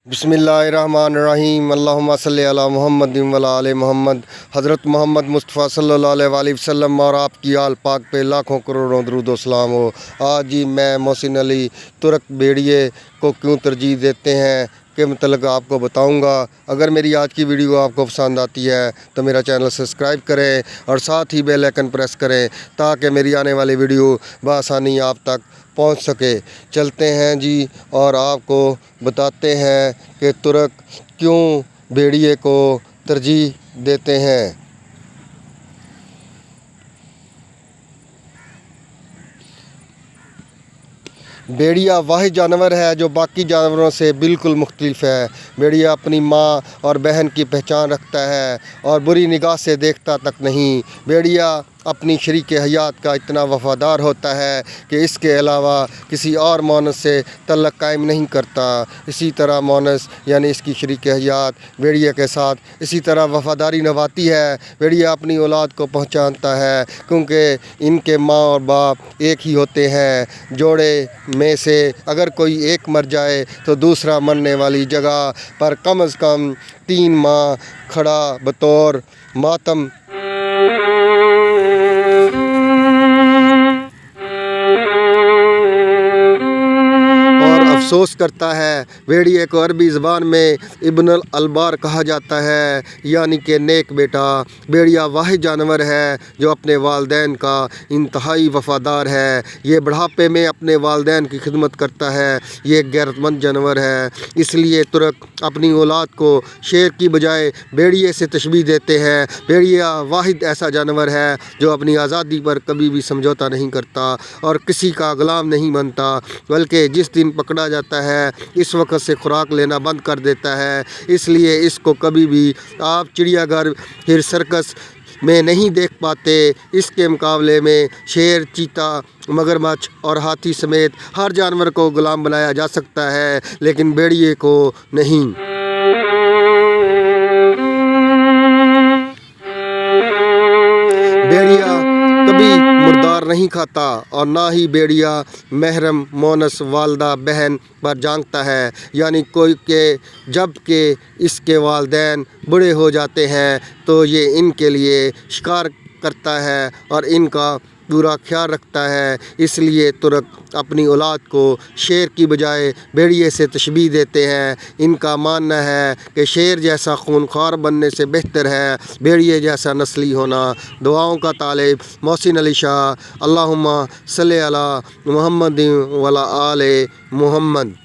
बिस्मिल्लाहिर्रहमानिर्रहीम अल्लाहुम्मा सल्ली अला मुहम्मद व अला आले मोहम्मद। हज़रत मोहम्मद मुस्तफ़ा सल्लल्लाहु अलैहि वसल्लम और आपकी आल पाक पे लाखों करोड़ों दरूद व सलाम हो। आज ही मैं मोहसिन अली तुर्क भेड़िए को क्यों तरजीह देते हैं के मतलब आपको बताऊंगा। अगर मेरी आज की वीडियो आपको पसंद आती है तो मेरा चैनल सब्सक्राइब करें और साथ ही बेल आइकन प्रेस करें ताकि मेरी आने वाली वीडियो बआसानी आप तक पहुंच सके। चलते हैं जी और आपको बताते हैं कि तुर्क क्यों भेड़िए को तरजीह देते हैं। भेड़िया वाहिद जानवर है जो बाकी जानवरों से बिल्कुल मुख्तलिफ है। भेड़िया अपनी माँ और बहन की पहचान रखता है और बुरी निगाह से देखता तक नहीं। भेड़िया अपनी शरीक हयात का इतना वफ़ादार होता है कि इसके अलावा किसी और मोनस से तल्लुक़ कायम नहीं करता। इसी तरह मोनस यानी इसकी शरीक हयात भेड़िया के साथ इसी तरह वफ़ादारी निभाती है। भेड़िया अपनी औलाद को पहचानता है क्योंकि इनके माँ और बाप एक ही होते हैं। जोड़े में से अगर कोई एक मर जाए तो दूसरा मरने वाली जगह पर कम से कम 3 माह खड़ा बतौर मातम अफसोस करता है। भेड़िए को अरबी ज़बान में इब्नुल अलबार कहा जाता है यानी कि नेक बेटा। भेड़िया वाहिद जानवर है जो अपने वालिदैन का इंतहाई वफ़ादार है। ये बुढ़ापे में अपने वालिदैन की खिदमत करता है। ये एक गैरतमंद जानवर है, इसलिए तुर्क अपनी औलाद को शेर की बजाय भेड़िए से तशबीह देते हैं। भेड़िया वाहिद ऐसा जानवर है जो अपनी आज़ादी पर कभी भी समझौता नहीं करता और किसी का गुलाम नहीं बनता, बल्कि जिस दिन पकड़ा जाता है इस वक्त से खुराक लेना बंद कर देता है। इसलिए इसको कभी भी आप चिड़ियाघर फिर सर्कस में नहीं देख पाते। इसके मुकाबले में शेर, चीता, मगरमच्छ और हाथी समेत हर जानवर को गुलाम बनाया जा सकता है, लेकिन भेड़िए को नहीं। भेड़िया कभी मुर्दार नहीं खाता और ना ही भेड़िया महरम, मोनस, वालदा, बहन पर जांगता है, यानी कोई के जब के इसके वालिदैन बूढ़े हो जाते हैं तो ये इनके लिए शिकार करता है और इनका पूरा ख्याल रखता है। इसलिए तुर्क अपनी औलाद को शेर की बजाय भेड़िए से तशबीह देते हैं। इनका मानना है कि शेर जैसा खूनख्वार बनने से बेहतर है भेड़िए जैसा नस्ली होना। दुआओं का तालिब मोहसिन अली शाह। अल्लाहुम्मा सल्ली अला मुहम्मद व अला आले मोहम्मद।